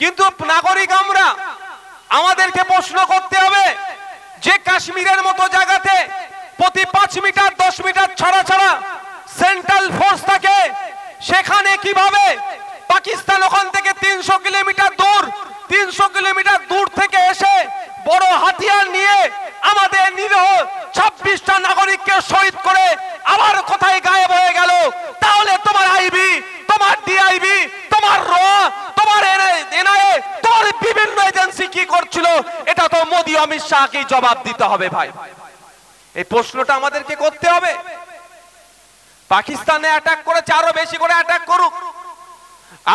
কিন্তু নাগরিক আমরা, আমাদেরকে প্রশ্ন করতে হবে যে কাশ্মীরের মতো জায়গাতে প্রতি 5 মিটার 10 মিটার ছাড়া ছাড়া সেন্ট্রাল ফোর্স থাকে, সেখানে কিভাবে পাকিস্তান ওখান থেকে 300 কিলোমিটার দূর থেকে এসে বড় হাতিয়ার নিয়ে আমাদের নিরীহ 26টা নাগরিককে শহীদ করে আবার কোথায় গায়েব হয়ে গেল? তাহলে তোমার আইবি, তোমার ডিআইবি, তোমার র, তোমার এনআইএ, তোমার বিভিন্ন এজেন্সি কি করছিল? এটা তো মোদি অমিত শাহকে জবাব দিতে হবে ভাই। এই প্রশ্নটা আমাদেরকে করতে হবে। পাকিস্তানে অ্যাটাক করেছে, আরো বেশি করে অ্যাটাক করুক,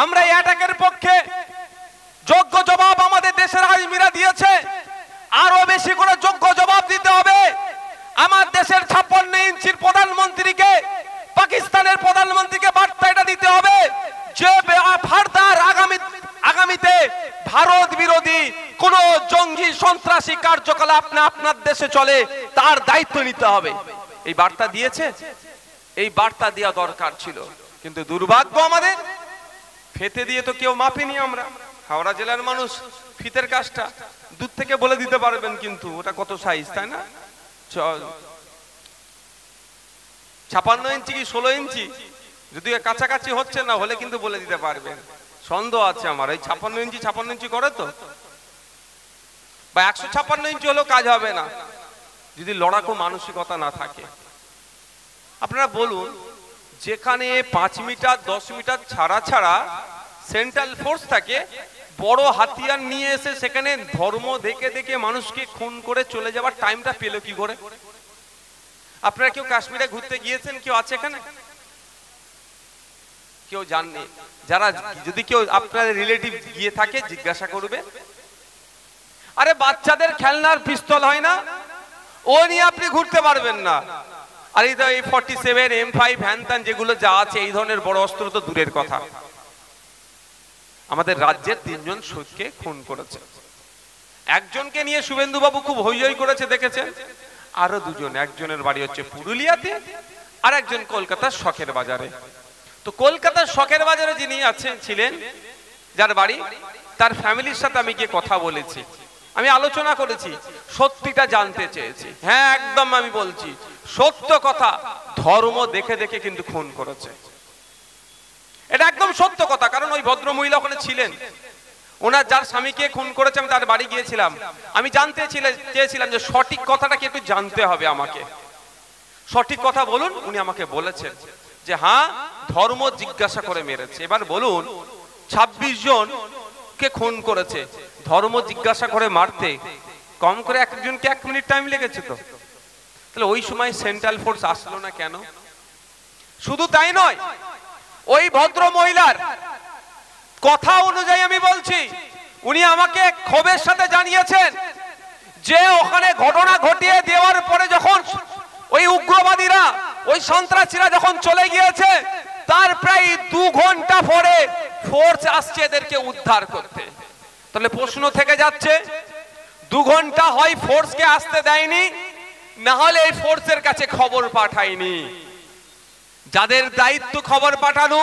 আমরা এই অ্যাটাকের পক্ষে। যোগ্য জবাব আমাদের দেশের আর্মিরা দিয়েছে, আরো বেশি করে যোগ্য জবাব দিতে হবে। আমার দেশের 56 ইঞ্চির প্রধানমন্ত্রীকে, পাকিস্তানের প্রধানমন্ত্রীকে বার্তা এটা দিতে হবে যে ফার্দার আগামীতে ভারত বিরোধী কোন জঙ্গি সন্ত্রাসী কার্যকলাপ না আপনার দেশে চলে, তার দায়িত্ব নিতে হবে। এই বার্তা দিয়েছে, এই বার্তা দেওয়া দরকার ছিল, কিন্তু দুর্ভাগ্য আমাদের ফেতে দিয়ে তো কেউ মাপেনি। আমরা হাওড়া জেলার মানুষ ফিতের কাজটা দূর থেকে বলে দিতে পারবেন, কিন্তু ওটা কত সাইজ, তাই না? 56 ইঞ্চি কি 16 ইঞ্চি, যদি কাছাকাছি হচ্ছে না হলে কিন্তু বলে দিতে পারবেন। সন্দেহ আছে আমার, এই 56 ইঞ্চি করে তো, বা 156 ইঞ্চি হলেও কাজ হবে না যদি লড়াকু মানসিকতা না থাকে। আপনারা বলুন, যেখানে 5 মিটার 10 মিটার ছাড়া ছাড়া সেন্ট্রাল ফোর্স থাকে, বড় হাতিয়ার নিয়ে এসে সেখানে ধর্ম দেখে দেখে মানুষকে খুন করে চলে যাওয়ার টাইমটা পেল কি করে? আপনারা কেউ কাশ্মীরে ঘুরতে গিয়েছেন? কেউ আছে এখানে? কেউ জাননি? যারা, যদি কেউ আপনার রিলেটিভ গিয়ে থাকে জিজ্ঞাসা করবে। আরে বাচ্চাদের খেলনার পিস্তল হয় না, ও নিয়ে আপনি ঘুরতে পারবেন না। আর এই 47 M5 হ্যানত্যান যেগুলো যা আছে, এই ধরনের বড় অস্ত্র তো দূরের কথা। আমাদের রাজ্যের 3 জন শহীদকে খুন করেছে। একজনকে নিয়ে শুভেন্দু বাবু খুব হইহই করেছে, দেখেছেন? আরো 2 জন, একজনের বাড়ি হচ্ছে পুরুলিয়াতে, আর একজন কলকাতার শখের বাজারে। তো কলকাতার শখের বাজারে যিনি ছিলেন, যার বাড়ি, তার ফ্যামিলির সাথে আমি গিয়ে কথা বলেছি, আমি আলোচনা করেছি, সত্যিটা জানতে চেয়েছি। হ্যাঁ, একদম আমি বলছি সত্য কথা, ধর্ম দেখে দেখে কিন্তু খুন করেছে, এটা একদম সত্য কথা। কারণ ওই ভদ্র মহিলা ওখানে ছিলেন, ওনার যার স্বামীকে খুন করেছে, আমি তার বাড়ি গিয়েছিলাম। আমি জানতে চেয়েছিলাম যে সঠিক কথাটা কি একটু জানতে হবে আমাকে, সঠিক কথা বলুন। উনি আমাকে বলেছেন যে হ্যাঁ, ধর্ম জিজ্ঞাসা করে মেরেছে। এবার বলুন, 26 জনকে খুন করেছে, ধর্ম জিজ্ঞাসা করে মারতে কম করে একজনকে 1 মিনিট টাইম লেগেছে। তো তাহলে ওই সময় সেন্ট্রাল ফোর্স আসলো না কেন? শুধু তাই নয়, ওই ভদ্র মহিলার কথা অনুযায়ী আমি বলছি, উনি আমাকে ক্ষোভের সাথে জানিয়েছেন যে ওখানে ঘটনা ঘটিয়ে দেওয়ার পরে যখন ওই উগ্রবাদীরা, ওই সন্ত্রাসীরা যখন চলে গিয়েছে, তার প্রায় 2 ঘন্টা পরে ফোর্স আসছে এদেরকে উদ্ধার করতে। তাহলে প্রশ্ন থেকে যাচ্ছে, 2 ঘন্টা হয় ফোর্সকে আসতে দেয়নি, না হলে এই ফোর্সের কাছে খবর পাঠায়নি। যাদের দায়িত্ব খবর পাঠানো,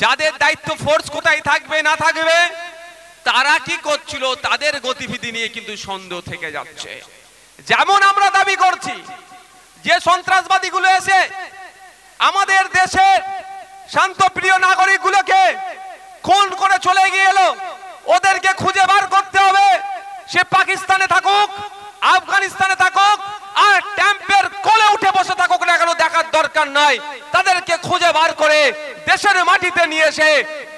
যাদের দায়িত্ব ফোর্স কোথায় থাকবে না থাকবে, তারা কি করছিল, তাদের গতিবিধি নিয়ে কিন্তু সন্দেহ থেকে যাচ্ছে। যেমন আমরা দাবি করছি যে সন্ত্রাসবাদীগুলো এসে আমাদের দেশের শান্তপ্রিয় নাগরিকগুলোকে খুন করে চলে গেল, ওদেরকে খুঁজে বার করতে হবে। সে পাকিস্তানে থাকুক, আফগানিস্তানে থাকুক, আর ট্যাম্পের কোলে উঠে বসে থাকুক না কেন, দেখার দরকার নাই। তাদেরকে খুঁজে বার করে দেশের মাটিতে নিয়ে এসে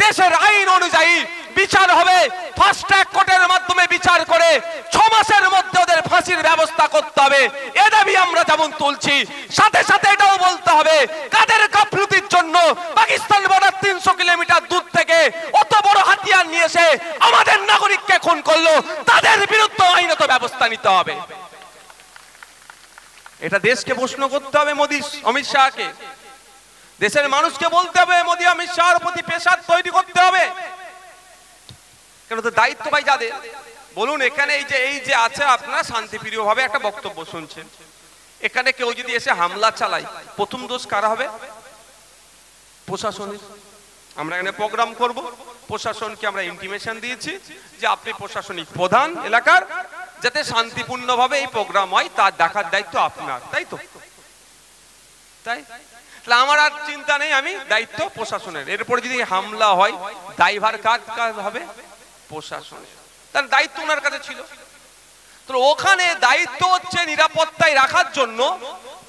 দেশের আইন অনুযায়ী বিচার হবে। ফাস্ট ট্র্যাক কোর্টের মাধ্যমে বিচার করে 6 মাসের মধ্যে ওদের ফাঁসির ব্যবস্থা করতে হবে। এ দাবি আমরা যেমন তুলছি, সাথে সাথে এটাও বলতে হবে, কাদের গাফলতির জন্য পাকিস্তান বর্ডার 300 কিলোমিটার দূর থেকে অত বড় হাতিয়ার নিয়ে এসে আমাদের নাগরিককে খুন করলো, তাদের বিরুদ্ধে আইনত ব্যবস্থা নিতে হবে। এটা দেশকে প্রশ্ন করতে হবে মোদি অমিত শাহকে, দেশের মানুষকে বলতে হবে, মোদি অমিত শাহর প্রতি প্রেসার তৈরি করতে হবে। কেন তো দায়িত্ব ভাই যাদের, বলুন এখানে এই যে আছে, আপনারা শান্তিপ্রিয় ভাবে একটা বক্তব্য শুনছেন, এখানে কেউ যদি এসে হামলা চালায়, প্রথম দোষ কারা হবে? প্রশাসনের। আমরা এখানে প্রোগ্রাম করব, প্রশাসনকে আমরা ইন্টিমেশন দিয়েছি যে আপনি প্রশাসনিক প্রধান এলাকার, যাতে শান্তিপূর্ণভাবে এই প্রোগ্রাম হয় তার দেখার দায়িত্ব আপনার, তাই তো? তাই আমার আর চিন্তা নেই, আমি দায়িত্ব প্রশাসনের। এরপরে যদি হামলা হয় দায়ভার কার হবে? প্রশাসনের। তার দায়িত্ব ওনার কাছে ছিল। তো ওখানে দায়িত্ব হচ্ছে নিরাপত্তায় রাখার জন্য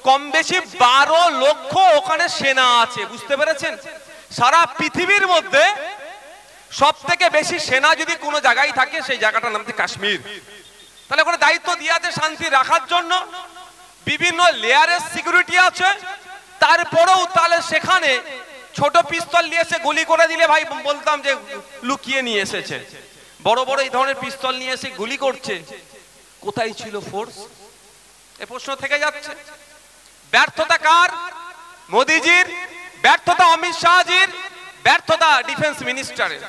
কম বেশি 12 লক্ষ ওখানে সেনা আছে, বুঝতে পেরেছেন? সারা পৃথিবীর মধ্যে সব থেকে বেশি সেনা যদি কোনো জায়গায় থাকে সেই জায়গাটার নাম হচ্ছে কাশ্মীর। তাহলে ওখানে দায়িত্ব দিয়ে আছে শান্তি রাখার জন্য, বিভিন্ন লেয়ারের সিকিউরিটি আছে। তারপরেও তাহলে সেখানে ছোট পিস্তল নিয়ে এসে গুলি করে দিলে ভাই বলতাম যে লুকিয়ে নিয়ে এসেছে, বড় বড় এই ধরনের পিস্তল নিয়ে এসে গুলি করছে, কোথায় ছিল ফোর্স? এই প্রশ্ন থেকে যাচ্ছে। ব্যর্থতা কার? মোদিজির ব্যর্থতা, অমিত শাহজির ব্যর্থতা, ডিফেন্স মিনিস্টারের।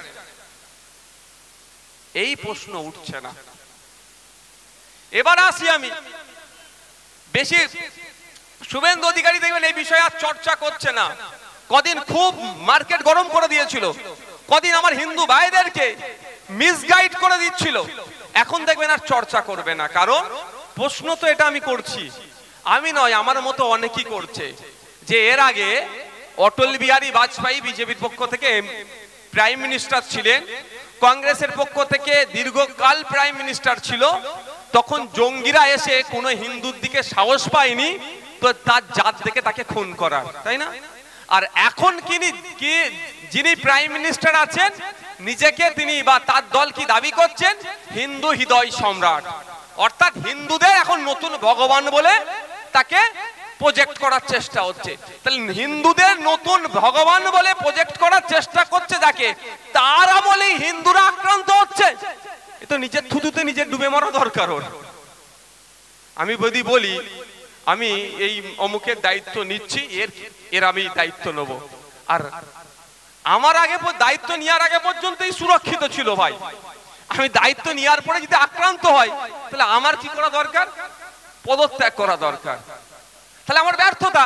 এই প্রশ্ন উঠছে না। এবার আসি আমি, বেশি শুভেন্দু অধিকারী দেখবেন এই বিষয়ে আর চর্চা করছে না। কদিন খুব মার্কেট গরম করে দিয়েছিল, কদিন আমার হিন্দু ভাইদেরকে মিসগাইড করে দিচ্ছিল, এখন দেখবেন আর চর্চা করবে না। কারণ প্রশ্ন তো এটা আমি করছি, আমি নয়, আমার মতো অনেকেই করছে, যে এর আগে অটল বিহারী বাজপেয়ী বিজেপির পক্ষ থেকে প্রাইম মিনিস্টার ছিলেন, কংগ্রেসের পক্ষ থেকে দীর্ঘকাল প্রাইম মিনিস্টার ছিল, তখন জঙ্গিরা এসে কোনো হিন্দুর দিকে সাহস পায়নি তো তার জাত থেকে তাকে খুন করার, তাই না? আর এখন যিনি প্রাইম মিনিস্টার আছেন, নিজেকে তিনি বা তার দল কি দাবি করছেন? হিন্দু হৃদয় সম্রাট, অর্থাৎ হিন্দুদের এখন নতুন ভগবান বলে তাকে প্রজেক্ট করার চেষ্টা হচ্ছে। তাহলে হিন্দুদের নতুন ভগবান বলে প্রজেক্ট করার চেষ্টা করছে যাকে, তার আমলেই হিন্দুরা আক্রান্ত হচ্ছে। এ তো নিজের থুতুতে নিজের ডুবে মরা দরকার ওর। আমি যদি বলি আমি এই অমুকের দায়িত্ব নিচ্ছি, এর আমি দায়িত্ব নেব, আর আমার আগে দায়িত্ব নেওয়ার আগে পর্যন্তই সুরক্ষিত ছিল ভাই, আমি দায়িত্ব নেওয়ার পরে যদি আক্রান্ত হয় তাহলে আমার কি করা দরকার? পদত্যাগ করা দরকার। তাহলে আমার ব্যর্থতা।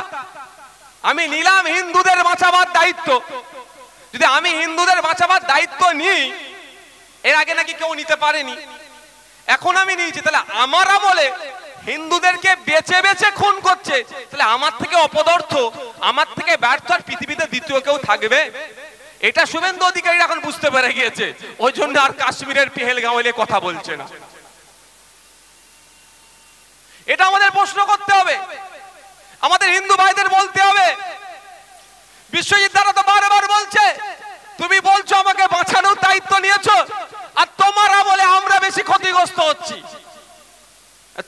আমি নিলাম হিন্দুদের বাঁচাবার দায়িত্ব, যদি আমি হিন্দুদের বাঁচাবার দায়িত্ব নিই, এর আগে নাকি কেউ নিতে পারেনি, এখন আমি নিয়েছি, তাহলে আমার আমলে হিন্দুদেরকে বেছে বেছে খুন করছে, তাহলে আমার থেকে অপদার্থ, আমার থেকে ব্যর্থ আর পৃথিবীতে দ্বিতীয় কেউ থাকবে? এটা শুভেন্দু অধিকারী এখন বুঝতে পেরে গিয়েছে, ওই জন্য আর কাশ্মীরের পেহেলগাঁও নিয়ে কথা বলছে না। এটা আমাদের প্রশ্ন করতে হবে, আমাদের হিন্দু ভাইদের বলতে হবে। বিশ্বজিৎ দাদা তো বারবার বলছে, তুমি বলছো আমাকে বাঁচানোর দায়িত্ব নিয়েছো, আর তোমার আমলে আমরা বেশি ক্ষতিগ্রস্ত হচ্ছি,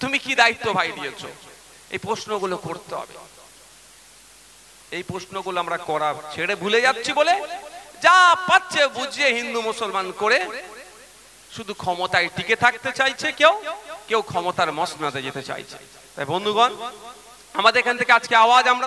তুমি কি দায়িত্ব ভাই দিয়েছো? এই প্রশ্নগুলো করতে হবে। এই প্রশ্নগুলো আমরা করা ছেড়ে ভুলে যাচ্ছি বলে যা পাচ্ছে বুঝিয়ে হিন্দু মুসলমান করে শুধু ক্ষমতায় টিকে থাকতে চাইছে, কেউ ক্ষমতার মসনদে যেতে চাইছে। তাই বন্ধুগণ, আমাদের এখান থেকে আজকে আওয়াজ আমরা